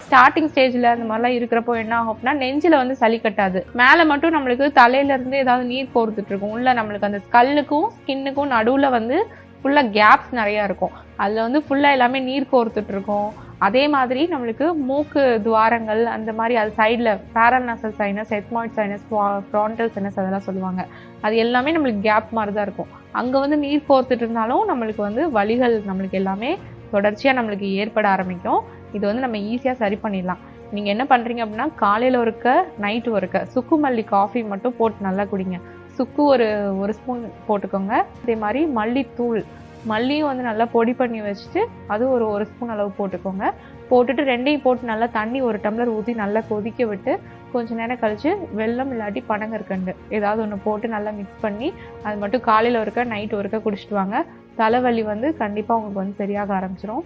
Starting ஸ்டேஜில் அந்த மாதிரிலாம் இருக்கிறப்போ என்ன ஆகும் அப்படின்னா நெஞ்சில் வந்து சளி கட்டாது. மேலே மட்டும் நம்மளுக்கு தலையிலேருந்து ஏதாவது நீர் கோர்த்துட்டு இருக்கும். உள்ள நம்மளுக்கு அந்த ஸ்கல்லுக்கும் ஸ்கின்னுக்கும் நடுவில் வந்து ஃபுல்லாக கேப்ஸ் நிறையா இருக்கும். அதில் வந்து ஃபுல்லாக எல்லாமே நீர் கோர்த்துட்டு இருக்கும். அதே மாதிரி நம்மளுக்கு மூக்கு துவாரங்கள் அந்த மாதிரி அது சைடில் பேரல்நாசல் sinus, ethmoid sinus, frontal sinus அதெல்லாம் சொல்லுவாங்க. அது எல்லாமே நம்மளுக்கு கேப் மாதிரி தான் இருக்கும். அங்கே வந்து நீர் கோர்த்துட்டு இருந்தாலும் நம்மளுக்கு வந்து வலிகள் நம்மளுக்கு எல்லாமே தொடர்ச்சியாக நம்மளுக்கு ஏற்பட ஆரம்பிக்கும். இது வந்து நம்ம ஈஸியாக சரி பண்ணிடலாம். நீங்கள் என்ன பண்ணுறீங்க அப்படின்னா காலையில் ஒருக்க நைட்டு ஒருக்க சுக்கு மல்லி காஃபி மட்டும் போட்டு நல்லா குடிங்க. சுக்கு ஒரு ஸ்பூன் போட்டுக்கோங்க. அதே மாதிரி மல்லித்தூள், மல்லியும் வந்து நல்லா பொடி பண்ணி வச்சுட்டு அது ஒரு ஸ்பூன் அளவு போட்டுக்கோங்க. போட்டுட்டு ரெண்டையும் போட்டு நல்லா தண்ணி 1 டம்ளர் ஊற்றி நல்லா கொதிக்க விட்டு கொஞ்சம் நேரம் கழித்து வெல்லம் இல்லாட்டி பனங்கற்கண்டு ஏதாவது ஒன்று போட்டு நல்லா மிக்ஸ் பண்ணி அது மட்டும் காலையில் ஒருக்க நைட்டு ஒருக்க குடிச்சிட்டு வாங்க. தலைவலி வந்து கண்டிப்பாக உங்களுக்கு வந்து சரியாக ஆரம்பிச்சிடும்.